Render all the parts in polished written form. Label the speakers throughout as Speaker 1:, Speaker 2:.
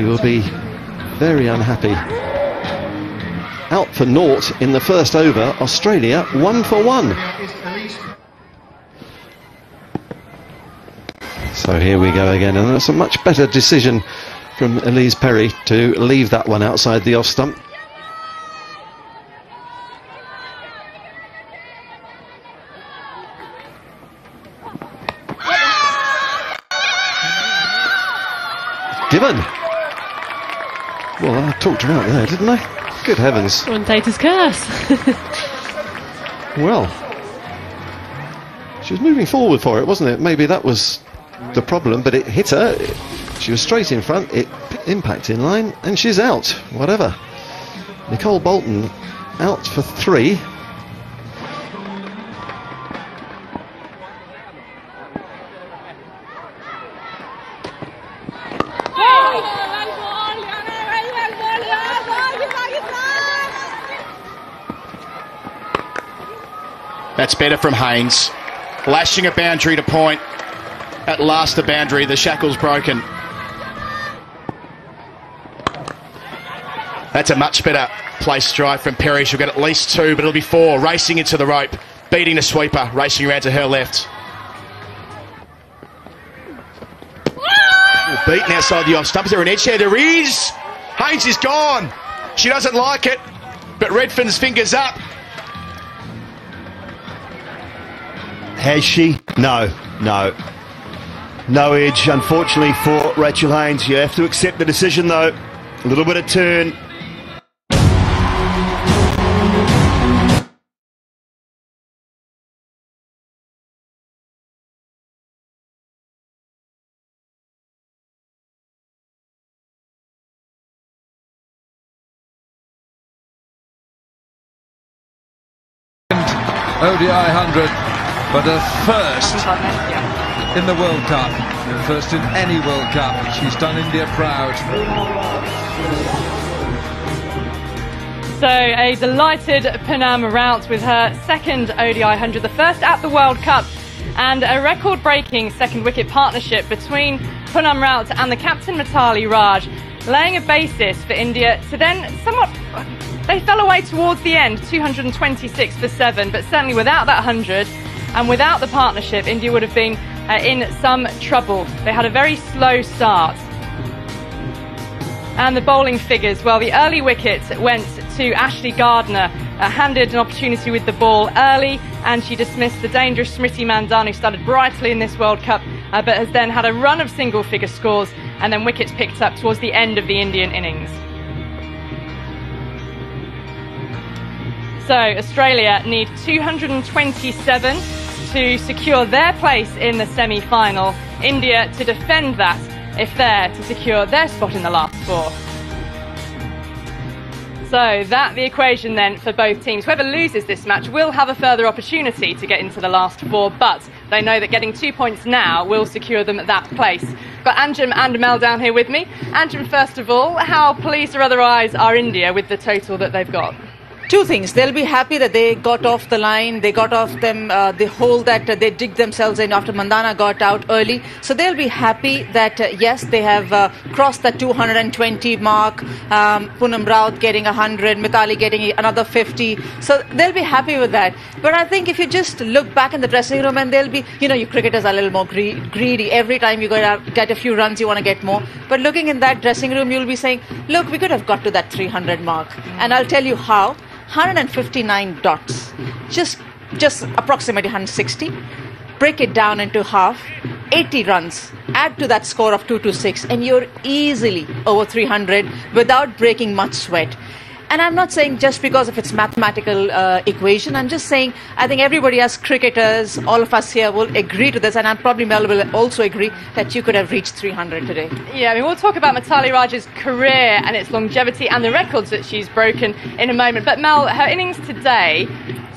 Speaker 1: He will be very unhappy. Out for naught in the first over. Australia 1 for 1. So here we go again, and that's a much better decision from Elise Perry to leave that one outside the off stump. Given. Well, I talked her out there, didn't I? Good heavens.
Speaker 2: Commentator's curse.
Speaker 1: Well, she was moving forward for it, wasn't it? Maybe that was the problem, but it hit her. She was straight in front, it impact in line, and she's out. Whatever. Nicole Bolton out for 3.
Speaker 3: That's better from Haynes. Lashing a boundary to point. At last the boundary, the shackle's broken. That's a much better place drive from Perry. She'll get at least 2, but it'll be 4. Racing into the rope, beating the sweeper, racing around to her left. Beaten outside the off stump. Is there an edge there? There is! Haynes is gone. She doesn't like it, but Redfern's fingers up.
Speaker 4: Has she? No. No edge, unfortunately, for Rachel Haynes. You have to accept the decision, though. A little bit of turn.
Speaker 5: ODI 100. But a first in the World Cup, first in any World Cup. She's done India proud.
Speaker 2: So a delighted Poonam Raut with her second ODI 100, the first at the World Cup, and a record-breaking second wicket partnership between Poonam Raut and the captain Mitali Raj, laying a basis for India to then somewhat... They fell away towards the end, 226 for 7, but certainly without that 100, and without the partnership, India would have been in some trouble. They had a very slow start. And the bowling figures, well, the early wicket went to Ashley Gardner, handed an opportunity with the ball early, and she dismissed the dangerous Smriti Mandan, who started brightly in this World Cup, but has then had a run of single-figure scores, and then wickets picked up towards the end of the Indian innings. So Australia need 227 to secure their place in the semi-final. India to defend that if they're to secure their spot in the last 4. So that the equation then for both teams. Whoever loses this match will have a further opportunity to get into the last 4, but they know that getting 2 points now will secure them that place. Got Anjum and Mel down here with me. Anjum, first of all, how pleased or otherwise are India with the total that they've got?
Speaker 6: Two things. They'll be happy that they got off the line. They got off them the hole that they dig themselves in after Mandana got out early. So they'll be happy that, yes, they have crossed that 220 mark. Poonam Raut getting 100, Mitali getting another 50. So they'll be happy with that. But I think if you just look back in the dressing room, and they'll be, you cricketers are a little more greedy. Every time you get a few runs, you want to get more. But looking in that dressing room, you'll be saying, look, we could have got to that 300 mark. And I'll tell you how. 159 dots, just approximately 160. Break it down into half, 80 runs, add to that score of 226, and you're easily over 300 without breaking much sweat. And I'm not saying just because of its mathematical equation. I'm just saying I think everybody as cricketers, all of us here will agree to this, and I'm probably Mel will also agree that you could have reached 300 today. Yeah, I mean, we'll talk about Mitali Raj's career and its longevity and the records that she's broken in a moment. But Mel, her innings today,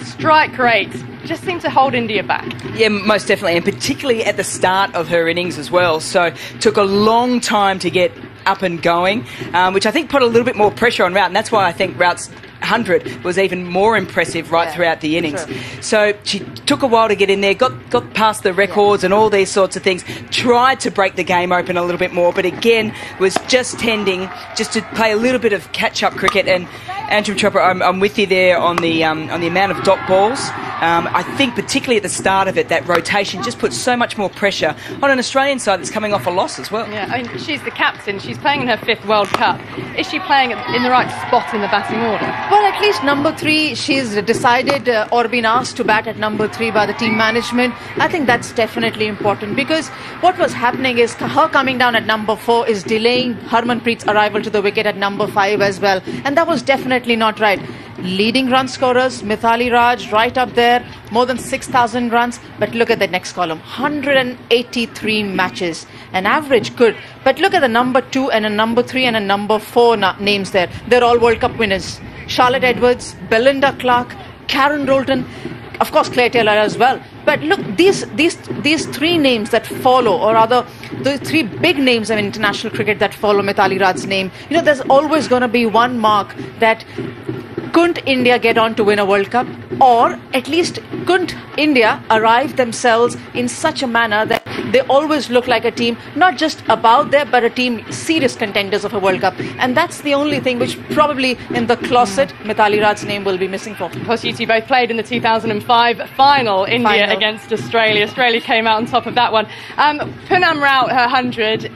Speaker 6: strike rate, just seemed to hold India back.
Speaker 7: Yeah, most definitely, and particularly at the start of her innings as well. So took a long time to get up and going, which I think put a little bit more pressure on Raut, and that's why I think Raut's 100 was even more impressive right throughout the innings.
Speaker 6: Sure.
Speaker 7: So she took a while to get in there, got past the records and all these sorts of things, tried to break the game open a little bit more, but again was just tending just to play a little bit of catch-up cricket. And Andrew Chopra, I'm with you there on the amount of dot balls. I think particularly at the start of it, that rotation just puts so much more pressure on an Australian side that's coming off a loss as well.
Speaker 2: Yeah, I mean, she's the captain. She's playing in her 5th World Cup. Is she playing in the right spot in the batting order?
Speaker 6: Well, at least number 3, she's decided or been asked to bat at number 3 by the team management. I think that's definitely important, because what was happening is her coming down at number 4 is delaying Harmanpreet's arrival to the wicket at number 5 as well. And that was definitely not right. Leading run scorers, Mithali Raj right up there, more than 6,000 runs. But look at the next column, 183 matches. An average, good. But look at the number 2 and a number 3 and a number 4 names there. They're all World Cup winners. Charlotte Edwards, Belinda Clark, Karen Rolton, of course Claire Taylor as well. But look, these 3 names that follow, or rather the 3 big names of international cricket that follow Mithali Raj's name, you know, there's always going to be one mark that couldn't India get on to win a World Cup, or at least couldn't India arrive themselves in such a manner that they always look like a team, not just about there, but a team serious contenders of a World Cup. And that's the only thing which probably in the closet Mithali Raj's name will be missing for.
Speaker 2: Of course, you two both played in the 2005 final, India against Australia. Australia came out on top of that one. Poonam Rao, her 100,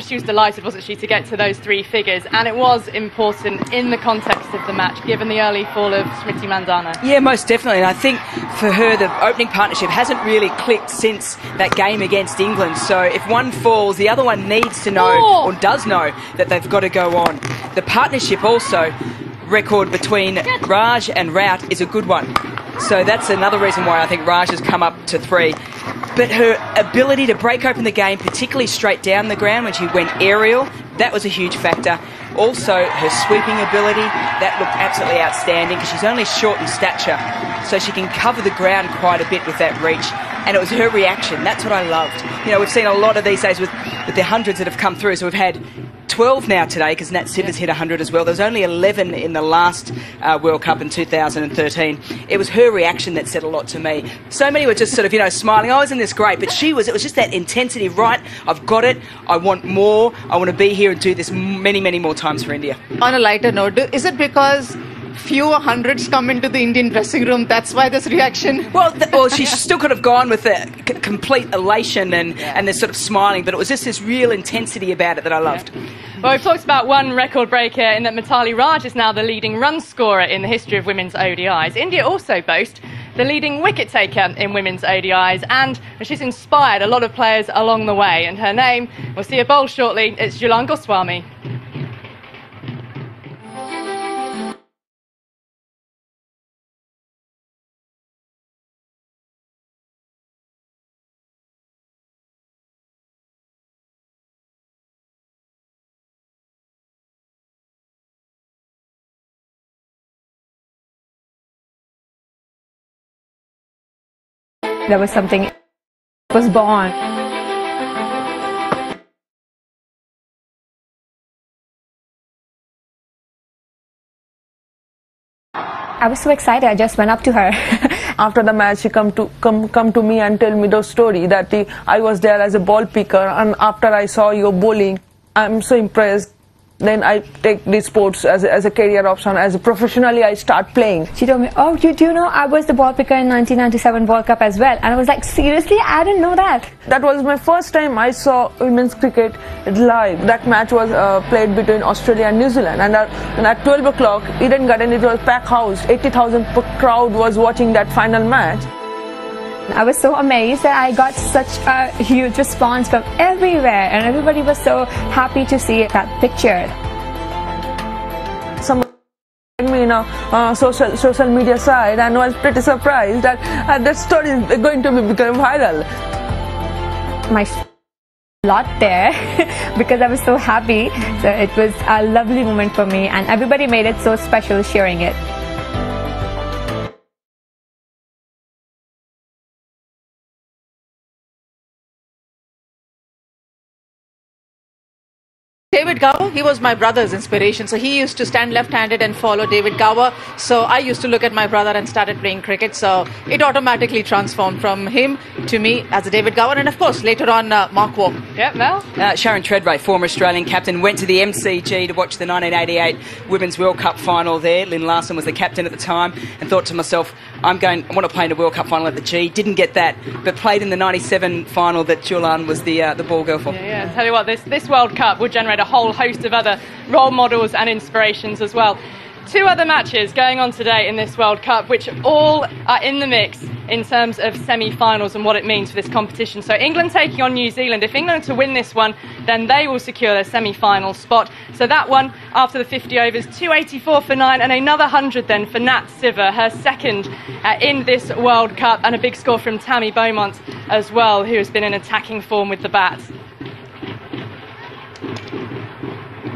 Speaker 2: she was delighted, wasn't she, to get to those 3 figures, and it was important in the context of the match, given the early fall of Smriti Mandhana.
Speaker 7: Yeah, most definitely. And I think for her, the opening partnership hasn't really clicked since that game against England. So if one falls, the other one needs to know, or does know, that they've got to go on. The partnership also, record between Raj and Rout is a good one. So that's another reason why I think Raj has come up to 3. But her ability to break open the game, particularly straight down the ground when she went aerial, that was a huge factor. Also, her sweeping ability, that looked absolutely outstanding, because she's only short in stature, so she can cover the ground quite a bit with that reach. And it was her reaction. That's what I loved. You know, we've seen a lot of these days with the hundreds that have come through. So we've had 12 now today, because Nat Sivers hit 100 as well. There was only 11 in the last World Cup in 2013. It was her reaction that said a lot to me. So many were just sort of, you know, smiling. Oh, isn't this great? But it was just that intensity, right? I've got it. I want more. I want to be here and do this many, many more times for India.
Speaker 6: On a lighter note, is it because fewer hundreds come into the Indian dressing room, that's why this reaction?
Speaker 7: Well, she still could have gone with the complete elation and the sort of smiling, but it was just this real intensity about it that I loved.
Speaker 2: Yeah. Well, we've talked about one record breaker in that Mithali Raj is now the leading run scorer in the history of women's ODIs. India also boast the leading wicket taker in women's ODIs, and she's inspired a lot of players along the way. And her name, we'll see her bowl shortly, it's Julan Goswami.
Speaker 8: There was something was born. I was so excited. I just went up to her.
Speaker 9: After the match, she come to me and tell me the story that I was there as a ball picker, and after I saw your bowling, I'm so impressed. Then I take these sports as a career option. As professionally, I start playing.
Speaker 8: She told me, "Oh, do you know I was the ball picker in 1997 World Cup as well?" And I was like, "Seriously? I didn't know that."
Speaker 9: That was my first time I saw women's cricket live. That match was played between Australia and New Zealand, and at 12 o'clock, Eden Garden, it was packed house. 80,000 crowd was watching that final match.
Speaker 8: I was so amazed that I got such a huge response from everywhere, and everybody was so happy to see that picture.
Speaker 9: Some me in a social media side, and was pretty surprised that that story is going to become viral.
Speaker 8: My lot there because I was so happy. So it was a lovely moment for me, and everybody made it so special sharing it.
Speaker 6: David David Gower, he was my brother's inspiration. So he used to stand left-handed and follow David Gower. So I used to look at my brother and started playing cricket. So it automatically transformed from him to me as a David Gower. And of course, later on, Mark Waugh.
Speaker 2: Yep, Mel?
Speaker 7: Sharon Treadway, former Australian captain, went to the MCG to watch the 1988 Women's World Cup final there. Lynn Larson was the captain at the time, and thought to myself, I want to play in a World Cup final at the G. Didn't get that, but played in the 97 final that Julan was the ball girl for.
Speaker 2: Yeah, tell you what, this World Cup will generate a whole host of other role models and inspirations as well. 2 other matches going on today in this World Cup, which all are in the mix in terms of semi-finals and what it means for this competition. So England taking on New Zealand. If England are to win this one, then they will secure their semi-final spot. So that one, after the 50 overs, 284 for 9, and another 100 then for Nat Siver, her second in this World Cup, and a big score from Tammy Beaumont as well, who has been in attacking form with the bat.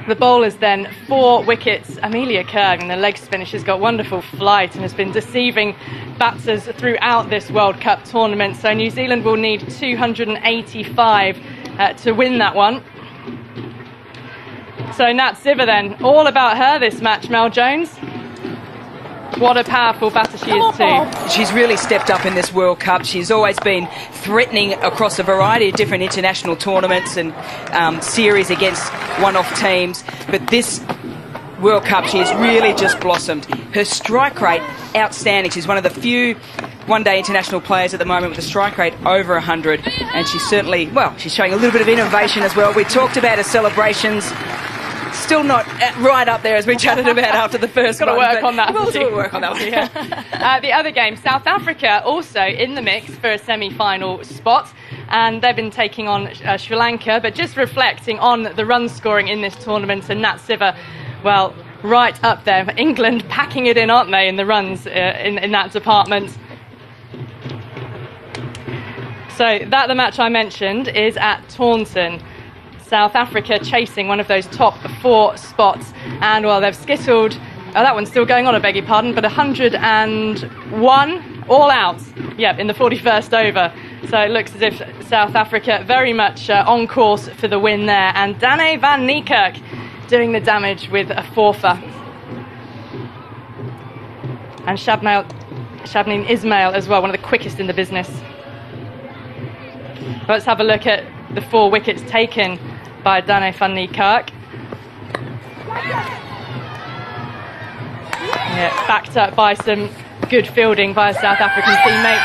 Speaker 2: The bowlers then, 4 wickets. Amelia Kerr, and the leg spinner, she's got wonderful flight and has been deceiving batters throughout this World Cup tournament. So New Zealand will need 285 to win that one. So Nat Siver then, all about her this match, Mel Jones. What a powerful batter she is too.
Speaker 7: She's really stepped up in this World Cup. She's always been threatening across a variety of different international tournaments and series against one-off teams. But this World Cup, she has really just blossomed. Her strike rate, outstanding. She's one of the few one-day international players at the moment with a strike rate over 100. And she's certainly, well, she's showing a little bit of innovation as well. We talked about her celebrations. Still not right up there as we chatted about after the first one.
Speaker 2: Got to work on that.
Speaker 7: We'll work on that one.
Speaker 2: Yeah. The other game, South Africa also in the mix for a semi-final spot, and they've been taking on Sri Lanka, but just reflecting on the run scoring in this tournament, and Nat Siver, well, right up there. England packing it in, aren't they, in the runs in that department. So that the match I mentioned is at Taunton. South Africa chasing one of those top 4 spots, and well, they've skittled. Oh, that one's still going on, I beg your pardon, but 101 all out. Yep, in the 41st over. So it looks as if South Africa very much on course for the win there. And Dane van Niekerk doing the damage with a 4-fer. And Shabneen Ismail as well, one of the quickest in the business. Let's have a look at the 4 wickets taken by Dane van Niekerk. Yeah, backed up by some good fielding by a South African teammate.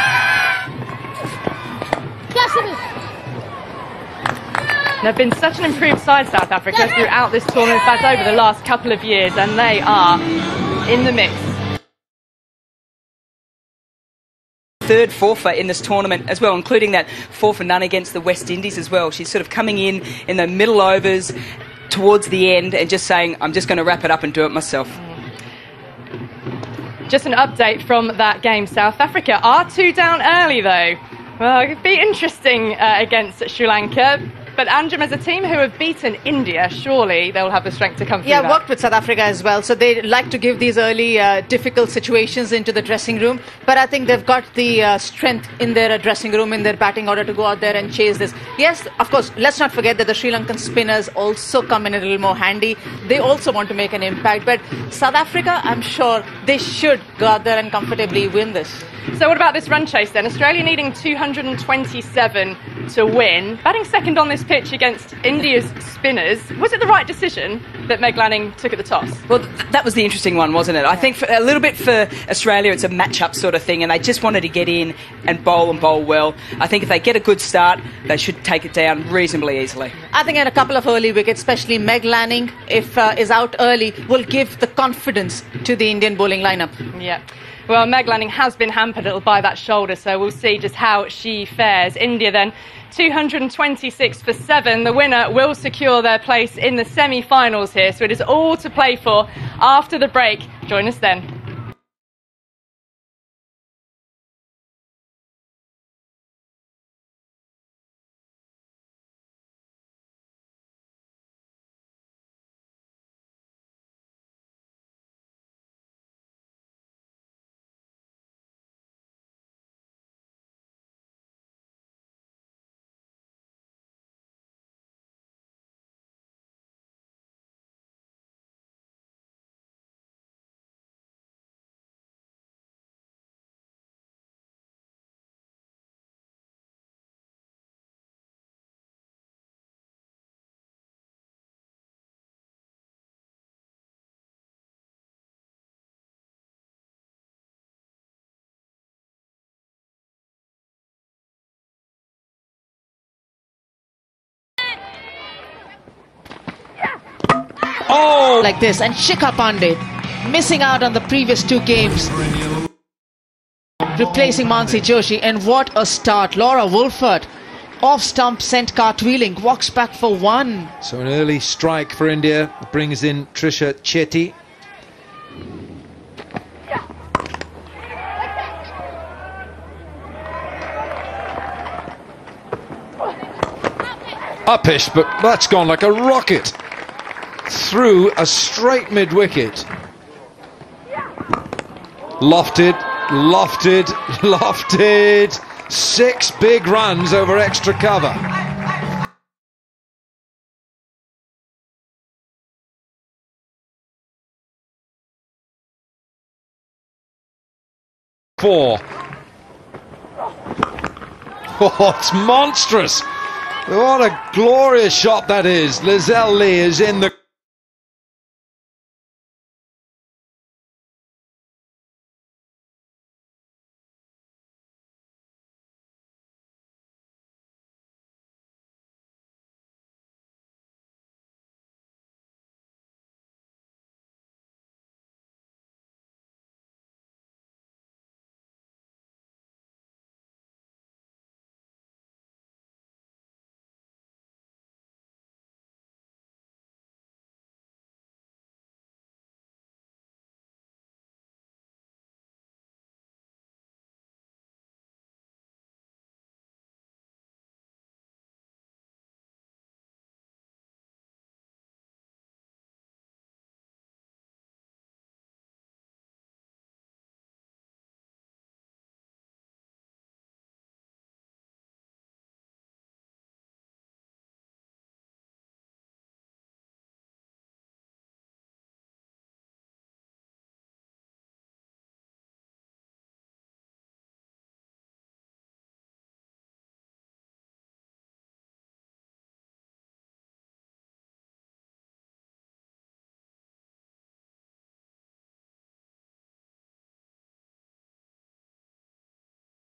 Speaker 2: They've been such an improved side, South Africa, throughout this tournament, in fact over the last couple of years, and they are in the mix.
Speaker 7: 3rd 4-fer in this tournament as well, including that 4 for none against the West Indies as well. She's sort of coming in the middle overs towards the end and just saying, I'm just going to wrap it up and do it myself.
Speaker 2: Just an update from that game. South Africa are 2 down early though. Well, it could be interesting against Sri Lanka. But Anjum, as a team who have beaten India, surely they'll have the strength to come through.
Speaker 6: Yeah, worked with South Africa as well. So they like to give these early difficult situations into the dressing room. But I think they've got the strength in their dressing room, in their batting order to go out there and chase this. Yes, of course, let's not forget that the Sri Lankan spinners also come in a little more handy. They also want to make an impact. But South Africa, I'm sure they should go out there and comfortably win this.
Speaker 2: So what about this run chase then? Australia needing 227 to win. Batting second on this pitch against India's spinners. Was it the right decision that Meg Lanning took at the toss?
Speaker 7: Well, that was the interesting one, wasn't it? I think a little bit for Australia, it's a match-up sort of thing, and they just wanted to get in and bowl well. I think if they get a good start, they should take it down reasonably easily.
Speaker 6: I think at a couple of early wickets, especially Meg Lanning, if is out early, will give the confidence to the Indian bowling lineup.
Speaker 2: Yeah. Well, Meg Lanning has been hampered a little by that shoulder, so we'll see just how she fares. India then, 226 for 7. The winner will secure their place in the semi-finals here, so it is all to play for after the break. Join us then.
Speaker 5: Oh!
Speaker 6: Like this, and Shikha Pandey missing out on the previous 2 games, replacing Mansi Joshi, and what a start. Laura Wolford off stump sent cartwheeling, walks back for 1.
Speaker 5: So an early strike for India brings in Trisha Chetty. Uppish, but that's gone like a rocket through a straight mid-wicket. Lofted, lofted, lofted. 6 big runs over extra cover. Four. Oh, it's monstrous. What a glorious shot that is. Lizelle Lee is in the...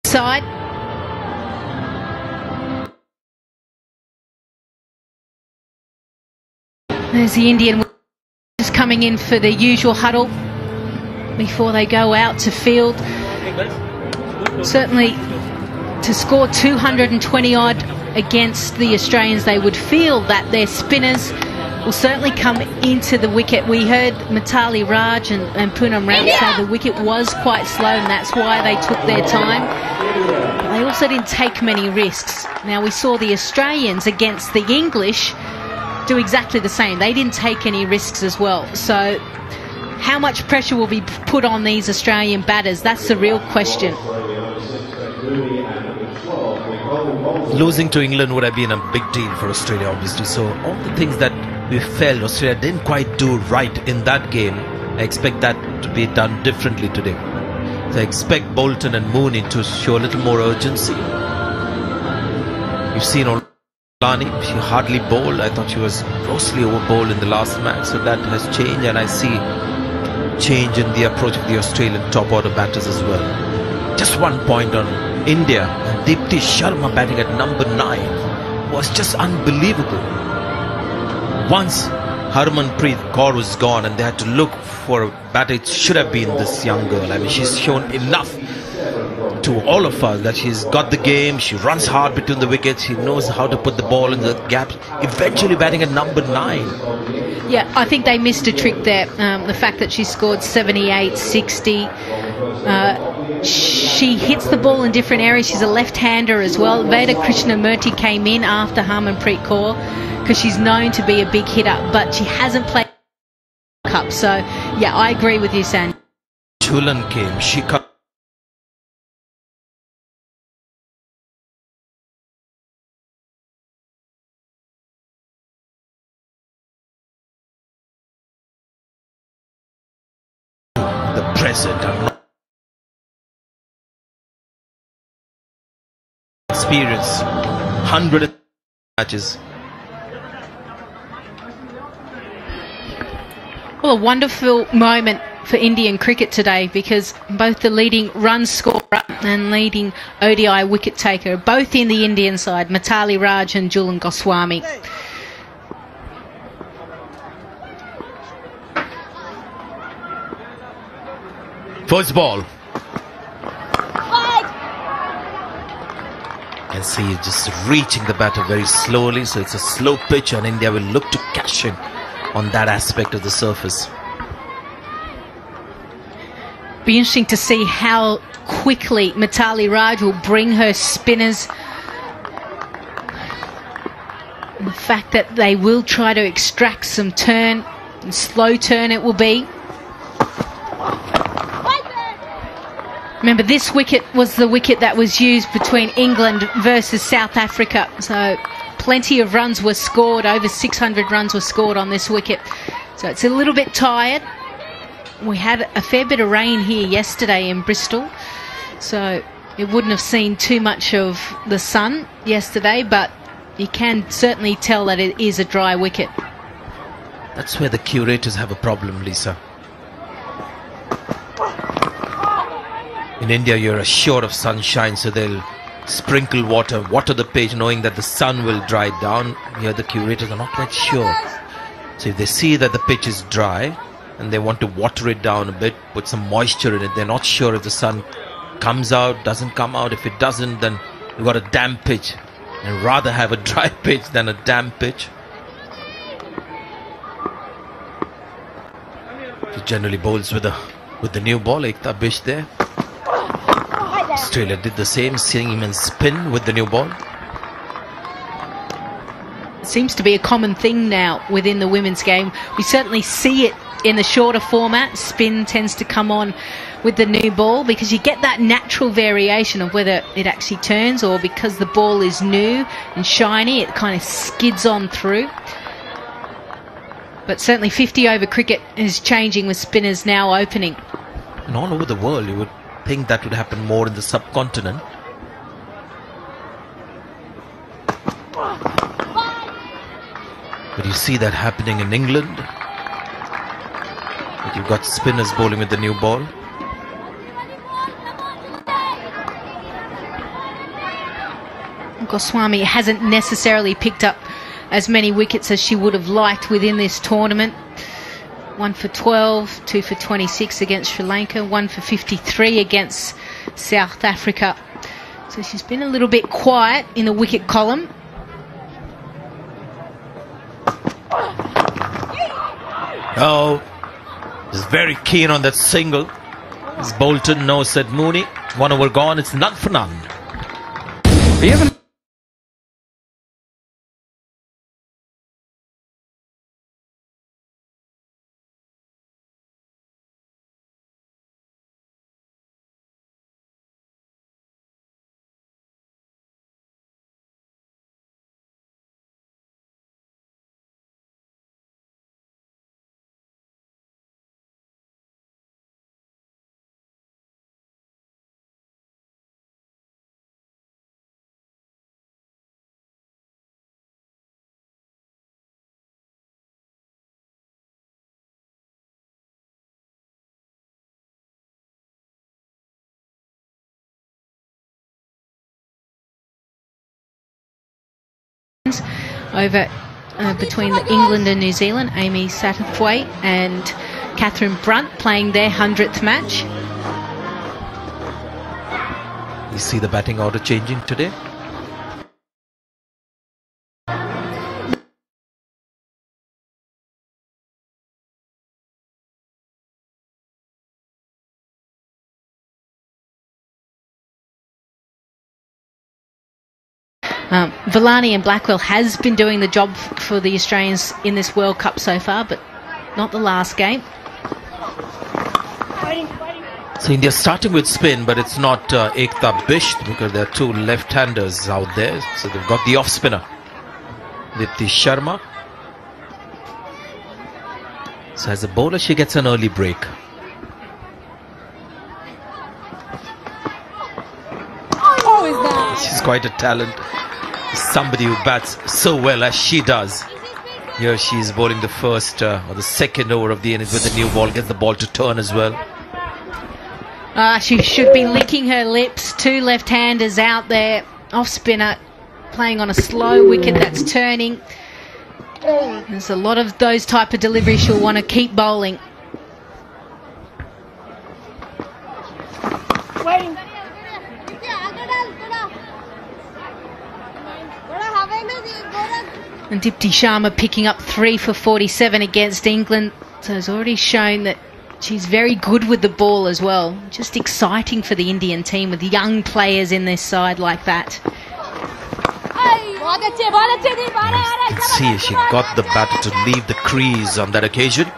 Speaker 10: Side. There's the Indian just coming in for the usual huddle before they go out to field. Certainly to score 220 odd against the Australians, they would feel that their spinners will certainly come into the wicket. We heard Mitali Raj and Poonam Ram say the wicket was quite slow, and that's why they took their time. But they also didn't take many risks. Now we saw the Australians against the English do exactly the same. They didn't take any risks as well. So how much pressure will be put on these Australian batters? That's the real question.
Speaker 11: Losing to England would have been a big deal for Australia, obviously. So all the things that we felt Australia didn't quite do right in that game, I expect that to be done differently today. So I expect Bolton and Mooney to show a little more urgency. You've seen Olani, she hardly bowled. I thought she was grossly over bowled in the last match, so that has changed, and I see change in the approach of the Australian top order batters as well. Just one point on India. Deepti Sharma batting at number 9 was just unbelievable. Once Harmanpreet Kaur was gone and they had to look for a batter, it should have been this young girl. I mean, she's shown enough to all of us that she's got the game, she runs hard between the wickets, she knows how to put the ball in the gaps, eventually batting at number 9.
Speaker 10: Yeah, I think they missed a trick there. The fact that she scored 78, 60. She hits the ball in different areas. She's a left-hander as well. Veda Krishnamurti came in after Harmanpreet Kaur because she's known to be a big hitter, but she hasn't played Cup. So, yeah, I agree with you, Sandy.
Speaker 11: Chulan came, she cut. The present experience, 100 matches.
Speaker 10: Well, a wonderful moment for Indian cricket today, because both the leading run scorer and leading ODI wicket taker are both in the Indian side, Mitali Raj and Julan Goswami.
Speaker 11: First ball. And see, just reaching the batter very slowly, so it's a slow pitch, and India will look to cash in on that aspect of the surface.
Speaker 10: Be interesting to see how quickly Mithali Raj will bring her spinners. And the fact that they will try to extract some turn, and slow turn it will be. Remember, this wicket was the wicket that was used between England versus South Africa. So plenty of runs were scored, over 600 runs were scored on this wicket. So it's a little bit tired. We had a fair bit of rain here yesterday in Bristol, so it wouldn't have seen too much of the sun yesterday, but you can certainly tell that it is a dry wicket.
Speaker 11: That's where the curators have a problem, Lisa. In India, you're assured of sunshine, so they'll sprinkle water the pitch, knowing that the sun will dry it down. Here, the curators are not quite sure. So if they see that the pitch is dry and they want to water it down a bit, put some moisture in it, they're not sure if the sun comes out, doesn't come out. If it doesn't, then you've got a damp pitch, and rather have a dry pitch than a damp pitch. He generally bowls with the new ball. Ekta Bish there. Australia did the same, seeing him in spin with the new ball.
Speaker 10: It seems to be a common thing now within the women's game. We certainly see it in the shorter format. Spin tends to come on with the new ball because you get that natural variation of whether it actually turns, or because the ball is new and shiny, it kind of skids on through. But certainly 50-over cricket is changing with spinners now opening.
Speaker 11: And all over the world, you would think that would happen more in the subcontinent. But you see that happening in England. But you've got spinners bowling with the new ball.
Speaker 10: Goswami hasn't necessarily picked up as many wickets as she would have liked within this tournament. 1 for 12, 2 for 26 against Sri Lanka, 1 for 53 against South Africa. So she's been a little bit quiet in the wicket column.
Speaker 11: Oh, is very keen on that single. It's Bolton, no, said Mooney. 1 over gone, it's none for none.
Speaker 10: Over between England and New Zealand, Amy Satterthwaite and Catherine Brunt playing their 100th match.
Speaker 11: You see the batting order changing today?
Speaker 10: Villani and Blackwell has been doing the job for the Australians in this World Cup so far, but not the last game.
Speaker 11: So India starting with spin, but it's not Ekta Bish, because there are 2 left-handers out there. So they've got the off-spinner, Dipti Sharma. So as a bowler, she gets an early break. She's quite a talent. Somebody who bats so well as she does. Here she's bowling the first or the second over of the innings with the new ball, gets the ball to turn as well.
Speaker 10: She should be licking her lips. 2 left-handers out there. Off-spinner playing on a slow wicket that's turning. There's a lot of those type of deliveries she'll want to keep bowling. And Dipti Sharma picking up 3 for 47 against England. So has already shown that she's very good with the ball as well. Just exciting for the Indian team with young players in this side like that.
Speaker 11: You can see she got the batter to leave the crease on that occasion.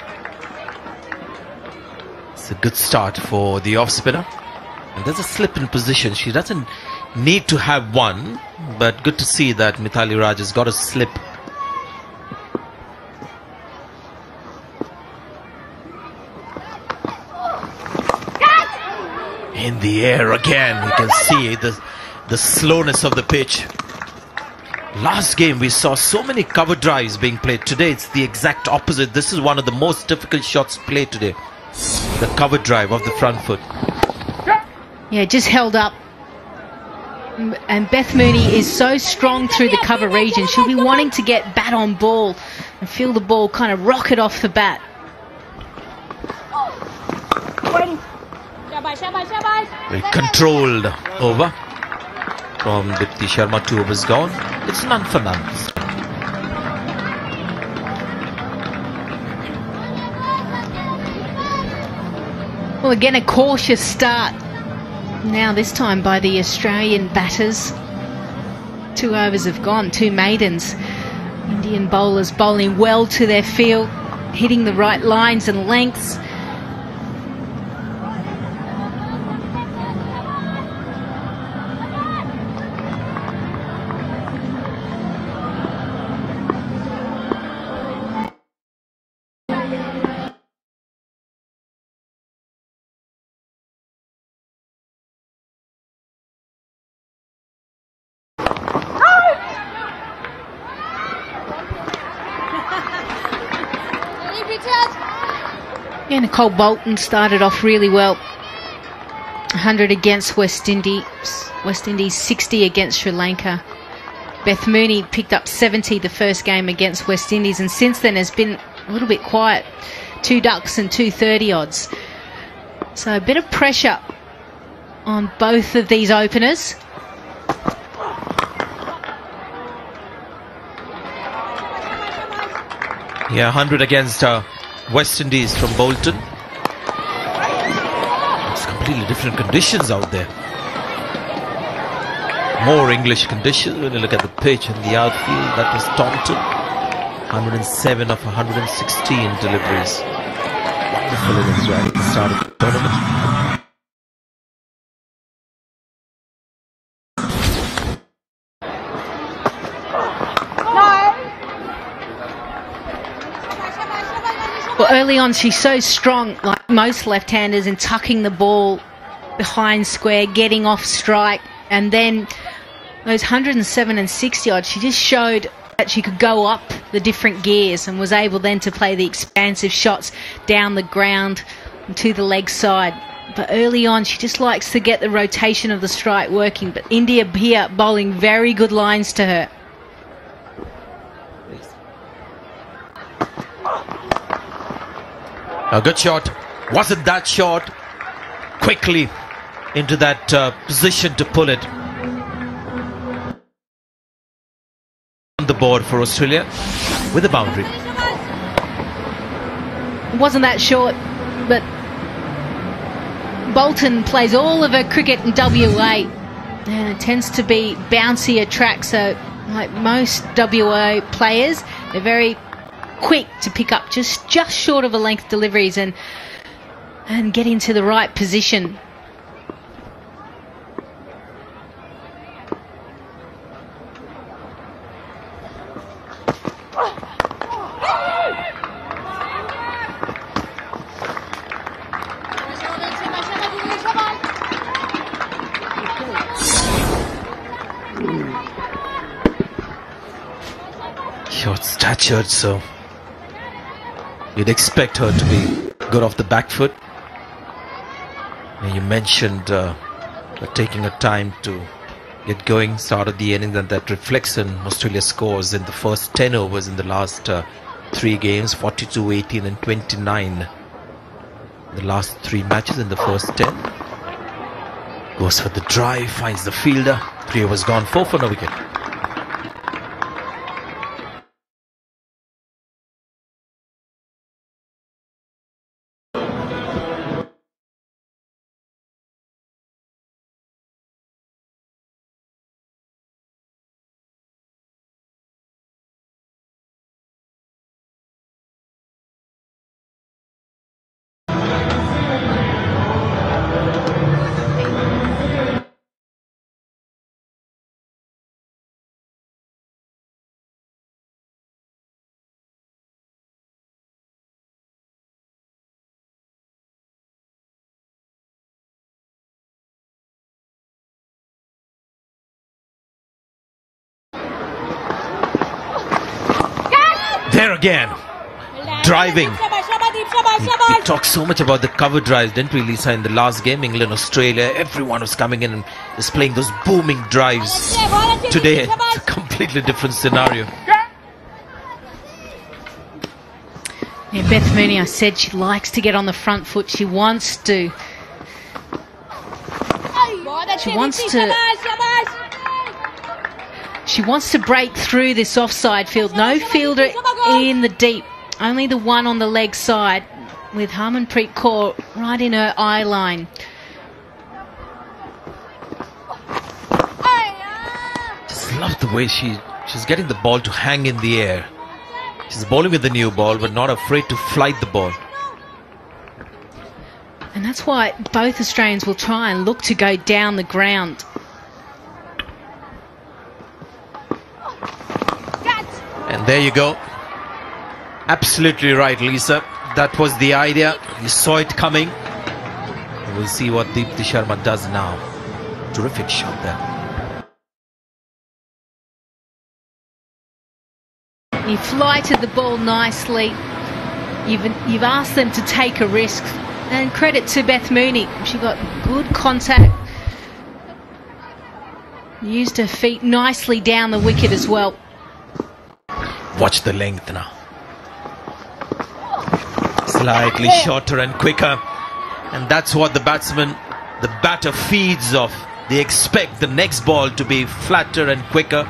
Speaker 11: It's a good start for the off-spinner. And there's a slip in position. She doesn't need to have one, but good to see that Mithali Raj has got a slip. In the air again, you can see the slowness of the pitch. Last game we saw so many cover drives being played. Today it's the exact opposite. This is one of the most difficult shots played today. The cover drive of the front foot.
Speaker 10: Yeah, just held up. And Beth Mooney is so strong through the cover region. She'll be wanting to get bat on ball and feel the ball kind of rocket off the bat.
Speaker 11: Very controlled over from Dipti Sharma. 2 overs gone. It's none for none.
Speaker 10: Well, again, a cautious start. Now this time by the Australian batters. 2 overs have gone, 2 maidens. Indian bowlers bowling well to their field, hitting the right lines and lengths. Yeah, Nicole Bolton started off really well. 100 against West Indies. West Indies 60 against Sri Lanka. Beth Mooney picked up 70 the first game against West Indies, and since then has been a little bit quiet. 2 ducks and 2 30 odds. So a bit of pressure on both of these openers.
Speaker 11: Yeah, 100 against West Indies from Bolton. It's completely different conditions out there. More English conditions when you look at the pitch and the outfield. That was Taunton. 107 of 116 deliveries. Wonderful innings right at the start of the tournament.
Speaker 10: Well, early on, she's so strong, like most left-handers, in tucking the ball behind square, getting off strike, and then those 107 and 60 odd, she just showed that she could go up the different gears and was able then to play the expansive shots down the ground to the leg side. But early on, she just likes to get the rotation of the strike working. But India here bowling very good lines to her.
Speaker 11: A good shot. Wasn't that shot? Quickly into that position to pull it. On the board for Australia with a boundary.
Speaker 10: It wasn't that short, but Bolton plays all of her cricket in WA. And it tends to be bouncier track, so like most WA players, they're very quick to pick up just short of a length deliveries and get into the right position.
Speaker 11: Short statured, so you'd expect her to be good off the back foot. And you mentioned taking her time to get going, start of the innings, and that reflects in Australia's scores in the first 10 overs in the last 3 games, 42, 18 and 29. The last 3 matches in the first 10. Goes for the drive, finds the fielder. 3 overs gone, 4 for no wicket. again. Driving. We talked so much about the cover drives, didn't we, Lisa, in the last game, England, Australia. Everyone was coming in and is playing those booming drives. Today, it's a completely different scenario.
Speaker 10: Yeah, Beth Mooney, I said she likes to get on the front foot. She wants to. She wants to break through this offside field. No fielder in the deep. Only the one on the leg side with Harmanpreet Kaur right in her eye line.
Speaker 11: Just love the way she's getting the ball to hang in the air. She's bowling with the new ball, but not afraid to flight the ball.
Speaker 10: And that's why both Australians will try and look to go down the ground.
Speaker 11: And there you go. Absolutely right, Lisa. That was the idea. You saw it coming. We'll see what Deepti Sharma does now. Terrific shot there.
Speaker 10: He flighted the ball nicely. You've asked them to take a risk. And credit to Beth Mooney. She got good contact. Used her feet nicely down the wicket as well.
Speaker 11: Watch the length now. Slightly shorter and quicker. And that's what the batter feeds off. They expect the next ball to be flatter and quicker.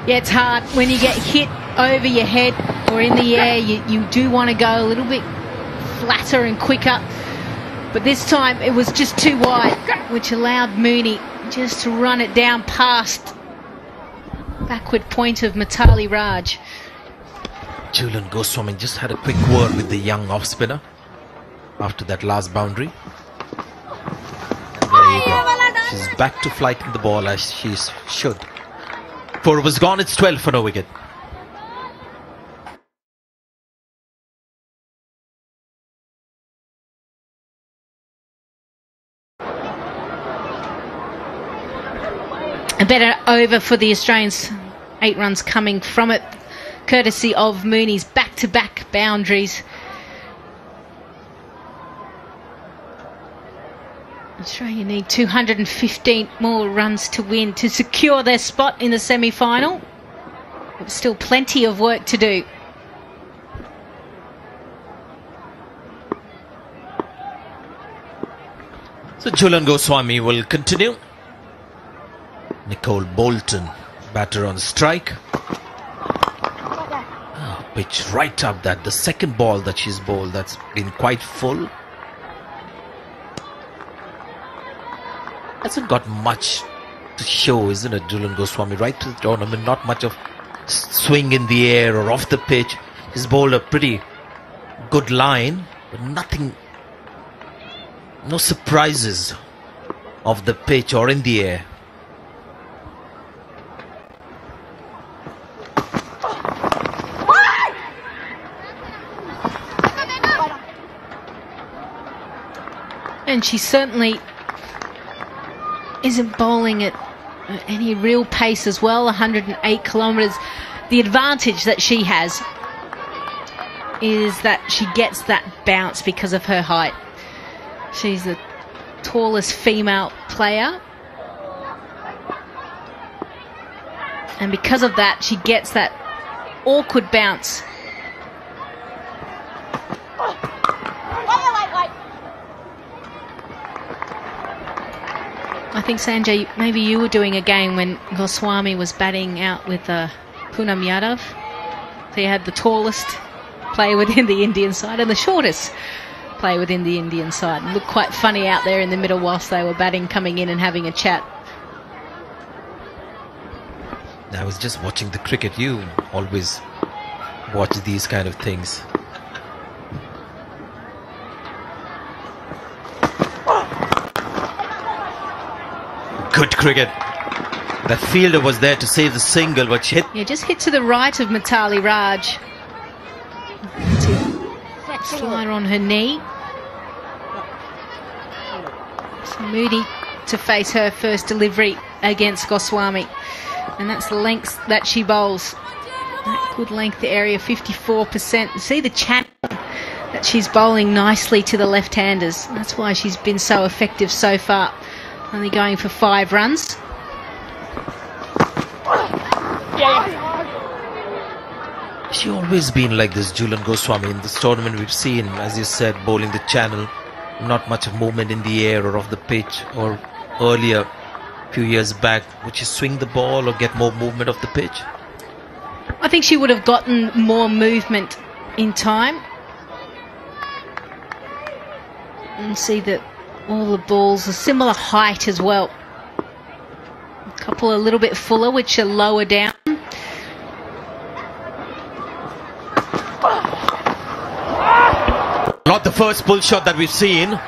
Speaker 10: Yeah, it's hard when you get hit over your head or in the air. You do want to go a little bit flatter and quicker. But this time it was just too wide, which allowed Mooney just to run it down past backward point of Mitali Raj.
Speaker 11: Julian Goswami just had a quick word with the young off-spinner after that last boundary. And there you go. She's back to flighting the ball as she should. 4 overs gone, it's 12 for no wicket.
Speaker 10: A better over for the Australians. 8 runs coming from it, courtesy of Mooney's back-to-back boundaries. Australia need 215 more runs to win to secure their spot in the semi-final. But still plenty of work to do.
Speaker 11: So Julian Goswami will continue. Nicole Bolton, batter on strike. Pitch right up that. The second ball that she's bowled, that's been quite full. Hasn't got much to show, isn't it, Julian Goswami? Right to the tournament, not much of swing in the air or off the pitch. He's bowled a pretty good line, but nothing, no surprises off the pitch or in the air.
Speaker 10: And she certainly isn't bowling at any real pace as well. 108 kilometres. The advantage that she has is that she gets that bounce because of her height. She's the tallest female player, and because of that she gets that awkward bounce. I think, Sanjay, maybe you were doing a game when Goswami was batting out with Poonam Yadav. So you had the tallest player within the Indian side and the shortest player within the Indian side. It looked quite funny out there in the middle whilst they were batting, coming in and having a chat.
Speaker 11: I was just watching the cricket. You always watch these kind of things. Good cricket. That fielder was there to save the single, but she hit.
Speaker 10: Yeah, just hit to the right of Mitali Raj. Slide on her knee. So Moody to face her first delivery against Goswami. And that's the length that she bowls. That good length area, 54%. See the channel that she's bowling nicely to the left-handers. That's why she's been so effective so far. Only going for 5 runs.
Speaker 11: She always been like this, Julian Goswami. In this tournament we've seen, as you said, bowling the channel. Not much of movement in the air or off the pitch. Or earlier, a few years back, would she swing the ball or get more movement off the pitch?
Speaker 10: I think she would have gotten more movement in time. And see that all the balls are similar height as well. A couple a little bit fuller, which are lower down.
Speaker 11: Not the first pull shot that we've seen.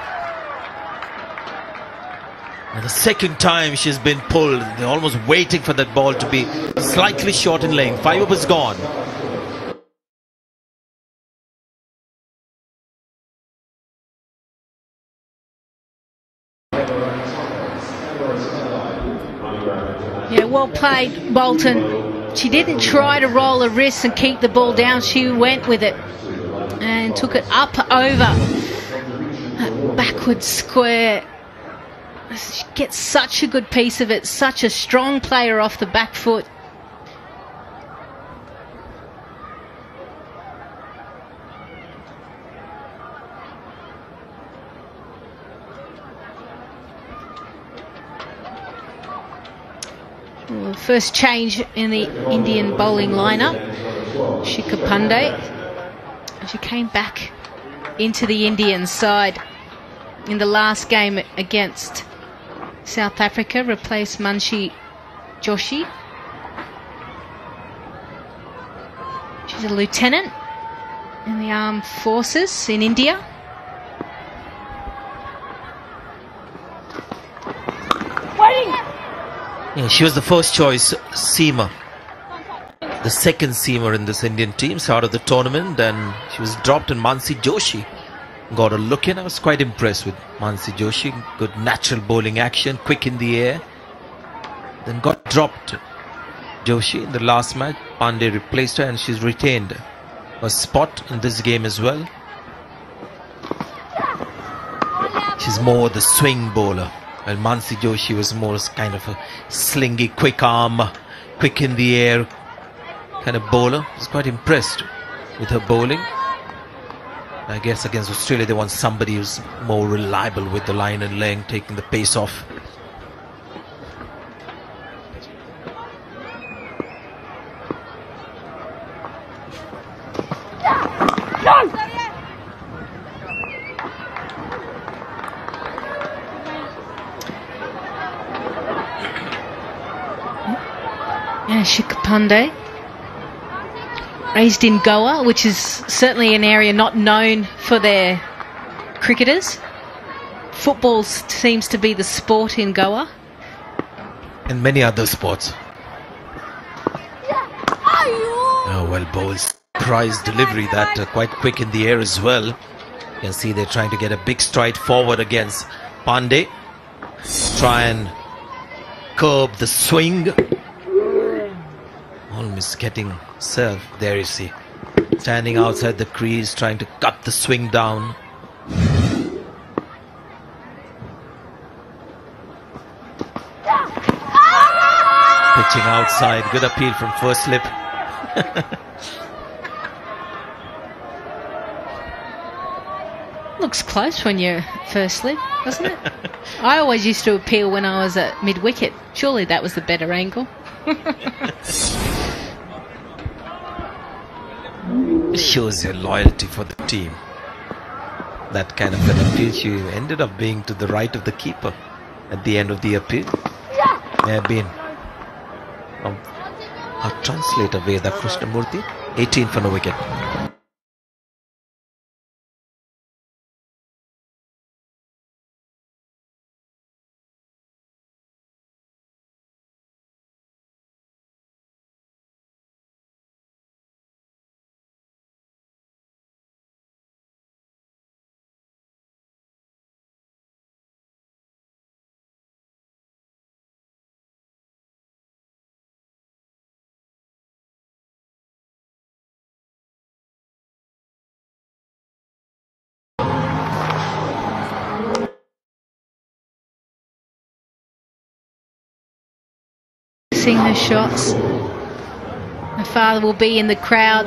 Speaker 11: And the second time she's been pulled. They're almost waiting for that ball to be slightly short in length. 5 overs gone.
Speaker 10: Yeah, well played, Bolton. She didn't try to roll her wrists and keep the ball down. She went with it and took it up over that backward square. She gets such a good piece of it. Such a strong player off the back foot. Well, first change in the Indian bowling lineup, Shikha Pandey. She came back into the Indian side in the last game against South Africa, replaced Mansi Joshi. She's a lieutenant in the armed forces in India.
Speaker 11: Yeah, she was the first choice seamer. The second seamer in this Indian team, start of the tournament, and she was dropped, and Mansi Joshi got a look in. I was quite impressed with Mansi Joshi. Good natural bowling action, quick in the air. Then got dropped. Joshi in the last match. Pandey replaced her and she's retained her spot in this game as well. She's more the swing bowler, while Mansi Joshi was more kind of a slingy, quick arm, quick in the air kind of bowler. I was quite impressed with her bowling. I guess against Australia they want somebody who's more reliable with the line and length, taking the pace off.
Speaker 10: Yeah, Shikha Pandey. Raised in Goa, which is certainly an area not known for their cricketers. Football seems to be the sport in Goa.
Speaker 11: And many other sports. Oh, well, bowls prize delivery that quite quick in the air as well. You can see they're trying to get a big stride forward against Pandey. Try and curb the swing. Almost getting served. There you see. Standing outside the crease, trying to cut the swing down. Pitching outside. Good appeal from first slip.
Speaker 10: Looks close when you're first slip, doesn't it? I always used to appeal when I was at mid-wicket. Surely that was the better angle.
Speaker 11: Shows your loyalty for the team. That kind of an appeal. She ended up being to the right of the keeper at the end of the appeal. May have been our translator Veda Krishnamurthy. 18 for no wicket.
Speaker 10: practicing her shots. Her father will be in the crowd.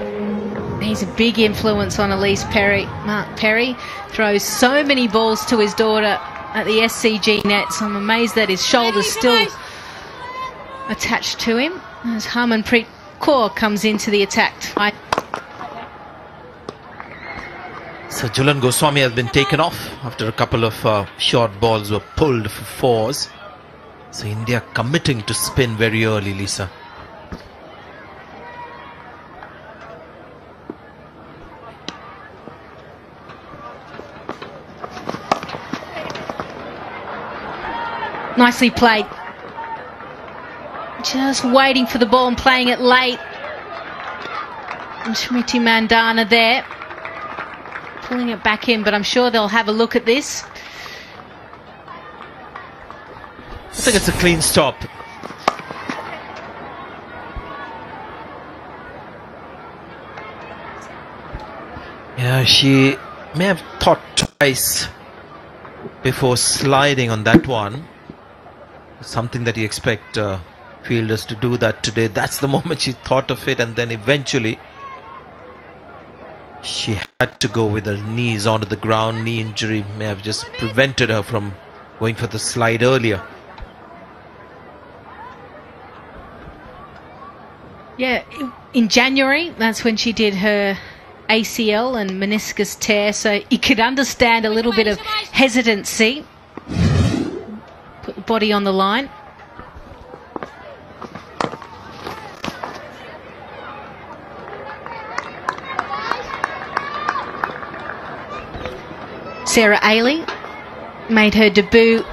Speaker 10: He's a big influence on Elise Perry. Mark Perry throws so many balls to his daughter at the SCG nets. I'm amazed that his shoulder's still attached to him as Harmanpreet Kaur comes into the attack.
Speaker 11: So Jhulan Goswami has been taken off after a couple of short balls were pulled for fours. So India committing to spin very early, Lisa.
Speaker 10: Nicely played. Just waiting for the ball and playing it late. And Smriti Mandana there. Pulling it back in, but I'm sure they'll have a look at this.
Speaker 11: I think it's a clean stop. Yeah, she may have thought twice before sliding on that one. Something that you expect fielders to do that today. That's the moment she thought of it, and then eventually she had to go with her knees onto the ground. Knee injury may have just prevented her from going for the slide earlier.
Speaker 10: Yeah, in January, that's when she did her ACL and meniscus tear, so you could understand a little bit of hesitancy. Put the body on the line. Sarah Ailey made her debut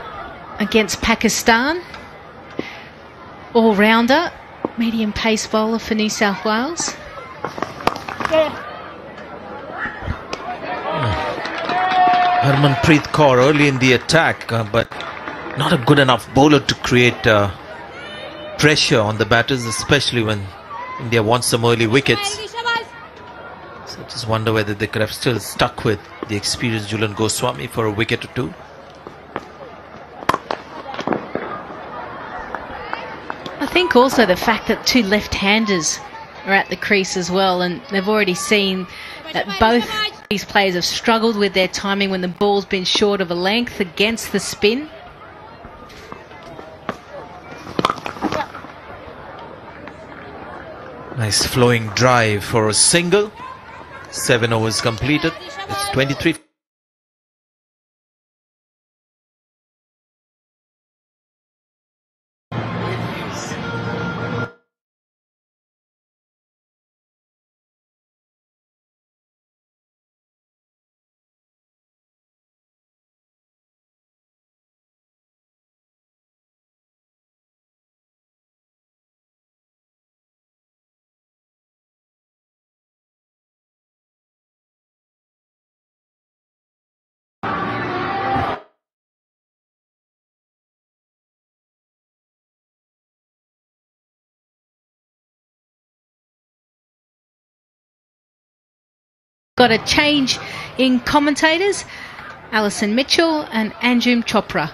Speaker 10: against Pakistan. All-rounder, medium pace bowler for New South Wales.
Speaker 11: Harmanpreet Kaur early in the attack, but not a good enough bowler to create pressure on the batters, especially when India wants some early wickets. So I just wonder whether they could have still stuck with the experienced Jhulan Goswami for a wicket or two.
Speaker 10: I think also the fact that two left-handers are at the crease as well, and they've already seen that both these players have struggled with their timing when the ball's been short of a length against the spin.
Speaker 11: Nice flowing drive for a single. 7 overs completed. It's 23.
Speaker 10: Got a change in commentators. Alison Mitchell and Anjum Chopra.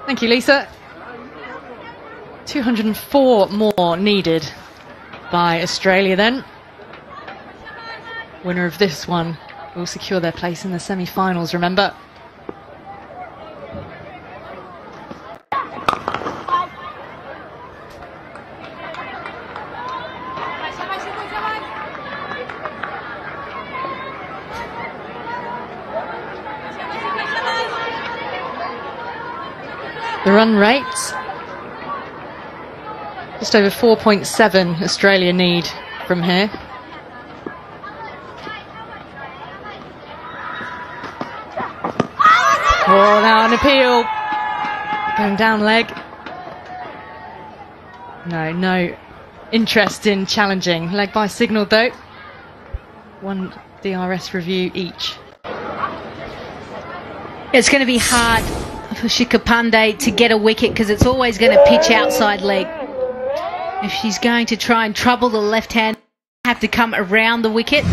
Speaker 2: Thank you, Lisa. 204 more needed by Australia then. Winner of this one will secure their place in the semi-finals, remember. The run rates, just over 4.7 Australia need from here. Oh, now an appeal. Going down leg. No interest in challenging. Leg by signal though. One DRS review each.
Speaker 10: It's going to be hard for Shikha Pandey to get a wicket because it's always going to pitch outside leg. If she's going to try and trouble the left hand, have to come around the wicket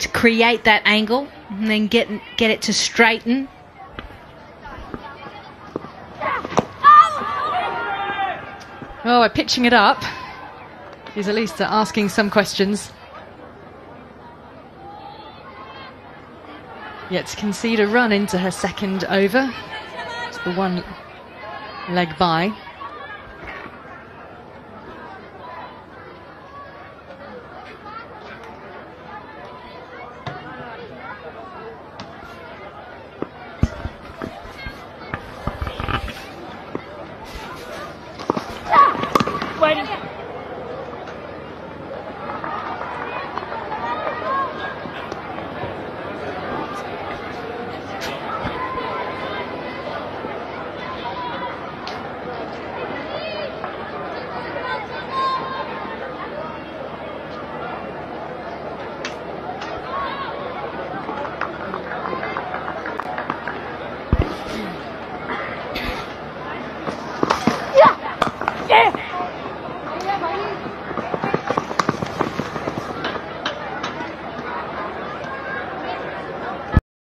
Speaker 10: to create that angle and then get it to straighten.
Speaker 2: Well, by pitching it up, she's at least asking some questions. Yet to concede a run into her second over. It's the one leg by.